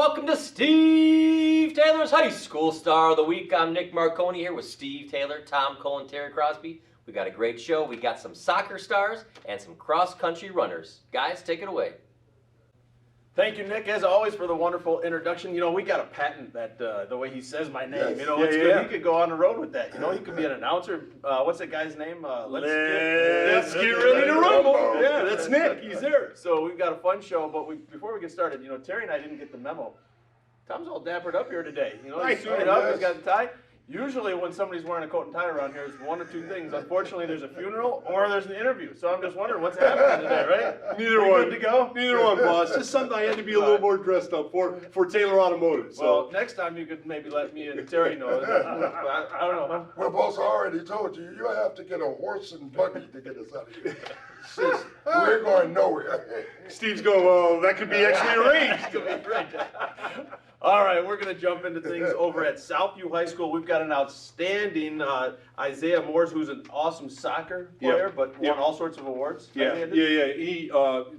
welcome to Steve Taylor's High School Star of the Week. I'm Nick Marconi here with Steve Taylor, Tom Cole, and Terry Crosby. We got a great show. We got some soccer stars and some cross-country runners. Guys, take it away. Thank you, Nick, as always, for the wonderful introduction. You know, we got to patent that, the way he says my name. Yes. You know, it's good. He could go on the road with that. You know, he could be an announcer. What's that guy's name? Let's get ready to rumble. Yeah, that's Nick. He's there. So we've got a fun show, but before we get started, you know, Terry and I didn't get the memo. Tom's all dappered up here today. You know, he's suited up, he's got the tie. Usually when somebody's wearing a coat and tie around here, it's one of two things. Unfortunately, there's a funeral or there's an interview. So I'm just wondering what's happening today, right? Neither one. Good to go? Neither one, boss. Just something I had to be a little more dressed up for Taylor Automotive. So. Well, next time you could maybe let me and Terry know. I don't know. Well, boss, I already told you, you have to get a horse and buggy to get us out of here. Since we're going nowhere. Steve's going, well, that could be actually arranged. All right, we're going to jump into things over at Southview High School. We've got an outstanding Isaiah Moores, who's an awesome soccer player, but won all sorts of awards. Yeah. He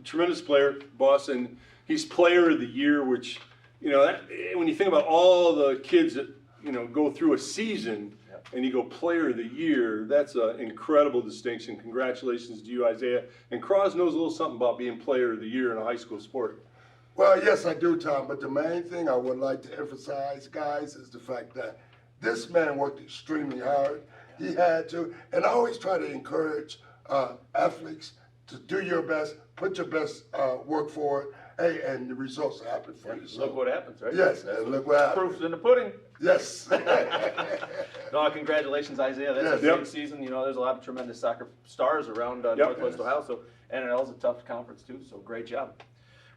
tremendous player, boss, and he's Player of the Year, which, you know, that, when you think about all the kids that, you know, go through a season and you go Player of the Year, that's an incredible distinction. Congratulations to you, Isaiah. And Cross knows a little something about being Player of the Year in a high school sport. Well, yes, I do, Tom, but the main thing I would like to emphasize, guys, is the fact that this man worked extremely hard. He had to, and I always try to encourage athletes to do your best, put your best work forward, hey, and the results happen for you. So, look what happens, right? Yes, and look what happens. Proof's in the pudding. Yes. No, congratulations, Isaiah. That's a big season. You know, there's a lot of tremendous soccer stars around Northwest Ohio, so NL's a tough conference, too, so great job.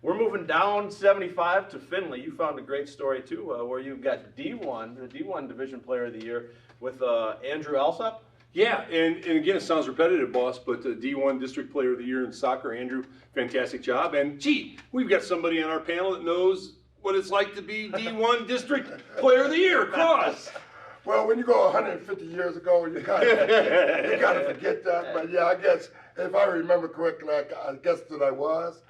We're moving down 75 to Findlay. You found a great story, too, where you've got D1, the D1 Division Player of the Year with Andrew Alsop. Yeah, and again, it sounds repetitive, boss, but the D1 District Player of the Year in soccer, Andrew, fantastic job. And, gee, we've got somebody on our panel that knows what it's like to be D1 District Player of the Year, Cross. Well, when you go 150 years ago, you kind of forget that. But, yeah, I guess, if I remember correctly, I guess that I was.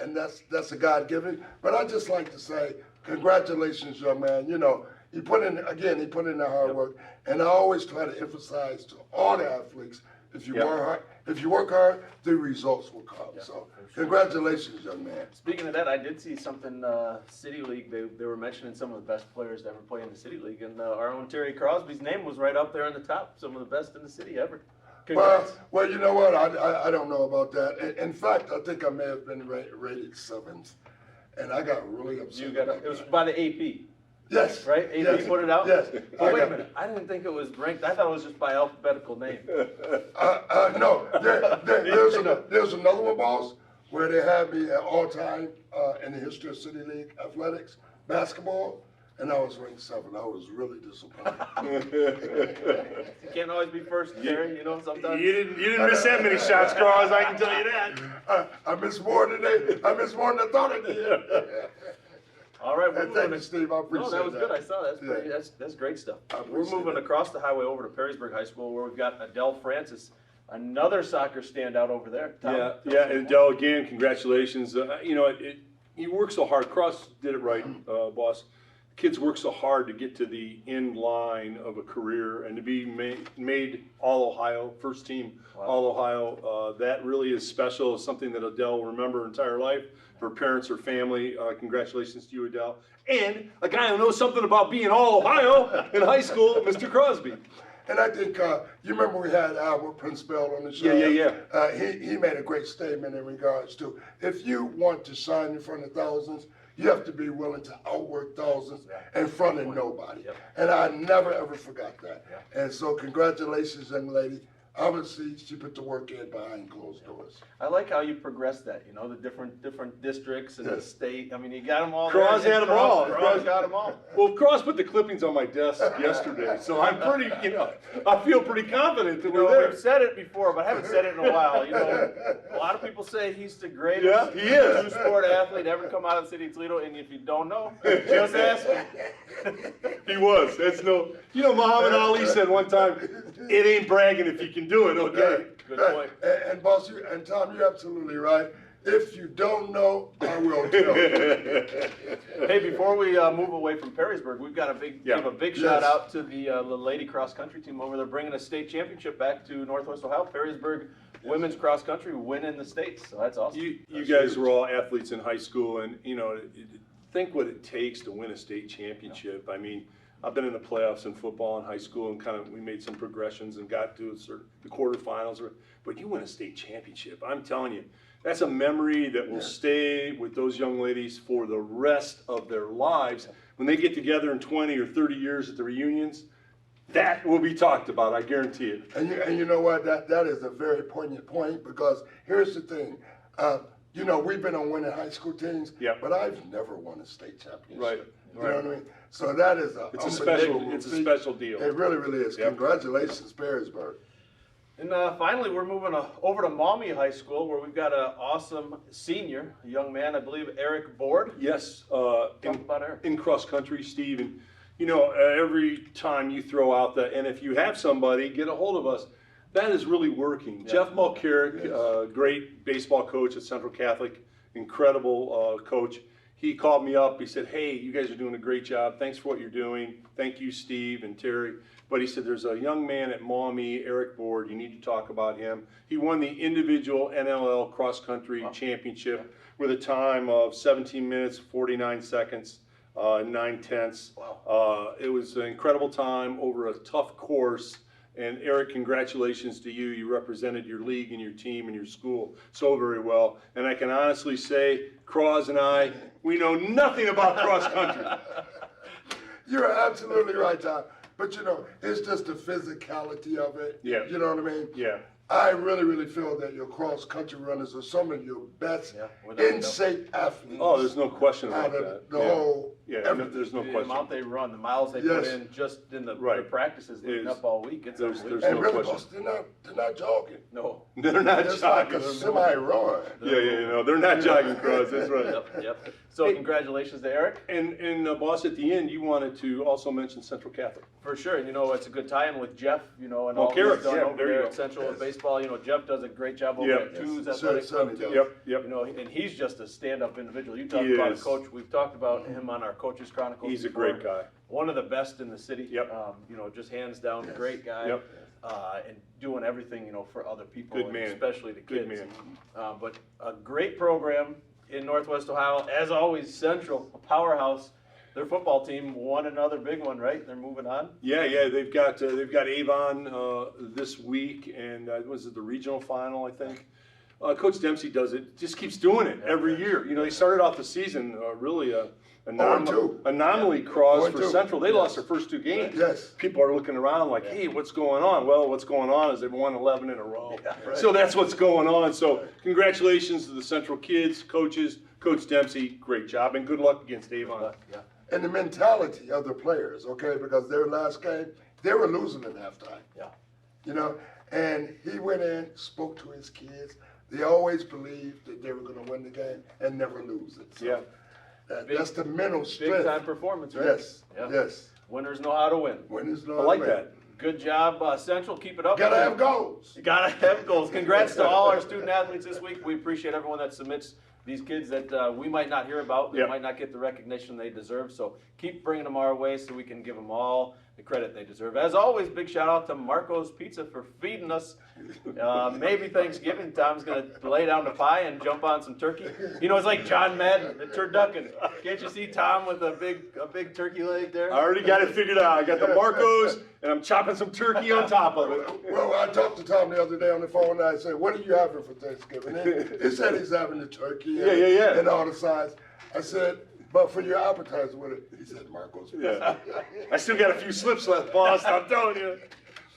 And that's a God-given. But I just like to say, congratulations, young man. You know, he put in the hard work. And I always try to emphasize to all the athletes, if you work hard, the results will come. So congratulations, young man. Speaking of that, I did see something, City League, they were mentioning some of the best players to ever play in the City League. And our own Terry Crosby's name was right up there on the top, some of the best in the city ever. Well, you know what? I don't know about that. In fact, I think I may have been rated 7th, and I got really upset. It was by the AP. Yes. Right? AP yes, put it out? Yes. Oh, wait a minute. I didn't think it was ranked. I thought it was just by alphabetical name. No. There's another one, boss, where they have me at all time in the history of City League athletics, basketball. And I was ranked 7th. I was really disappointed. You can't always be first, Jerry. You know, sometimes. You didn't miss that many shots, Cross, I can tell you that. I missed more than I thought I did. All right, thank you, Steve. I appreciate that. That was good. I saw that. That's great stuff. We're moving across the highway over to Perrysburg High School, where we've got Adele Francis, another soccer standout over there. Tom, yeah, and Adele, again, congratulations. You know, you work so hard. Cross did it right, boss. Kids work so hard to get to the end line of a career and to be made All-Ohio, first team All-Ohio. That really is special. It's something that Adele will remember her entire life. Her parents, her family. Congratulations to you, Adele. And a guy who knows something about being All-Ohio in high school, Mr. Crosby. And I think, you remember we had Albert Prince Bell on the show? Yeah. He made a great statement in regards to, if you want to shine in front of thousands, you have to be willing to outwork thousands in front of nobody. And I never, ever forgot that. And so congratulations, young lady. Obviously, she put the work in behind closed doors. I like how you progress that, you know, the different districts and the state. I mean, you got them all. Cross had them all. Cross got them all. Well, Cross put the clippings on my desk yesterday, so I'm pretty, I feel pretty confident that we're there. We've said it before, but I haven't said it in a while. You know, a lot of people say he's the greatest Yeah, he is. two-sport athlete ever come out of the city of Toledo, and if you don't know, just ask him. He was. That's no. Muhammad Ali said one time, "It ain't bragging if you can do it." Okay. Good point. And boss, and Tom, you're absolutely right. If you don't know, I will tell you. Hey, before we move away from Perrysburg, we've got give a big shout out to the lady cross country team over there, bringing a state championship back to Northwest Ohio. Perrysburg women's cross country winning the states, so that's awesome. You guys were all athletes in high school, and think what it takes to win a state championship. I mean, I've been in the playoffs in football in high school, and we made some progressions and got to the quarterfinals. But you win a state championship, I'm telling you, that's a memory that will stay with those young ladies for the rest of their lives. When they get together in 20 or 30 years at the reunions, that will be talked about, I guarantee it. And you know what? That is a very poignant point, because here's the thing. We've been on winning high school teams, but I've never won a state championship. Right. You know what I mean? So that is It's a special deal. It really, really is. Yep. Congratulations, Perrysburg. And finally, we're moving over to Maumee High School, where we've got an awesome senior, a young man, I believe, Eric Board. Yes. Talk about Eric. In cross country, Steve, and every time you throw out and if you have somebody, get a hold of us. That is really working. Yeah. Jeff Mulcair, great baseball coach at Central Catholic, incredible coach. He called me up. He said, "Hey, you guys are doing a great job. Thanks for what you're doing. Thank you, Steve and Terry." But he said, "There's a young man at Maumee, Eric Board. You need to talk about him. He won the individual NLL cross country championship with a time of 17 minutes, 49 seconds, 9/10. Wow. It was an incredible time over a tough course. And Eric, congratulations to you. You represented your league and your team and your school so very well. And I can honestly say, Cros and I, we know nothing about cross country." You're absolutely right, Tom. But it's just the physicality of it. Yeah. You know what I mean? Yeah. I really, really feel that your cross country runners are some of your best in shape athletes. Oh, there's no question about that. The whole. There's no the question. amount they run, the miles they put in just in the practices leading up all week. It's there's unbelievable. And no really, question. they're not jogging. No. They're not It's jogging. like a semi-run. Yeah, they're not jogging, Cros. That's right. Yep. So congratulations to Eric. And boss, at the end, you wanted to also mention Central Catholic. For sure, and it's a good tie-in with Jeff, and all Mulcair, he's done over there you there go. at Central with baseball. Jeff does a great job over at Two's Athletic Club too. Yep. And he's just a stand-up individual. You talked about a coach. We've talked about him on our Coaches Chronicles. He's a before. great guy. One of the best in the city. Yep. Just hands down, great guy. Yep. And doing everything, for other people, Good man. especially the kids. Good man. But a great program in Northwest Ohio. As always, Central, a powerhouse. Their football team won another big one, right? They're moving on. Yeah. They've got Avon this week, and was it the regional final? I think. Coach Dempsey just keeps doing it every year. They started off the season really anomaly cross for Central. They lost their first 2 games. Yes. People are looking around like, hey, what's going on? Well, what's going on is they've won 11 in a row. Yeah, right. So that's what's going on. So congratulations to the Central kids, coaches, Coach Dempsey, great job, and good luck against Avon. Yeah. And the mentality of the players, because their last game, they were losing at halftime. Yeah. And he went in, spoke to his kids. They always believed that they were going to win the game and never lose it. So that's the mental strength. Big time performance, right? Yes. Yeah. Yes. Winners know how to win. Winners know I like that. Good job, Central. Keep it up. Gotta have goals. You gotta have goals. Congrats to all our student athletes this week. We appreciate everyone that submits these kids that we might not hear about. They might not get the recognition they deserve. So keep bringing them our way so we can give them all the credit they deserve. As always, big shout out to Marco's Pizza for feeding us. Maybe Thanksgiving, Tom's gonna lay down the pie and jump on some turkey. It's like John Madden, the turducken. Can't you see Tom with a big turkey leg there? I already got it figured out. I got the Marcos, and I'm chopping some turkey on top of it. Well, I talked to Tom the other day on the phone, and I said, "What are you having for Thanksgiving?" He said he's having the turkey and all the sides. I said, "But for your appetizer, what?" He said, "Marco's Pizza." I still got a few slips left, boss. I'm telling you.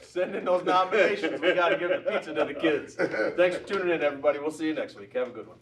Send in those nominations. We got to give the pizza to the kids. Thanks for tuning in, everybody. We'll see you next week. Have a good one.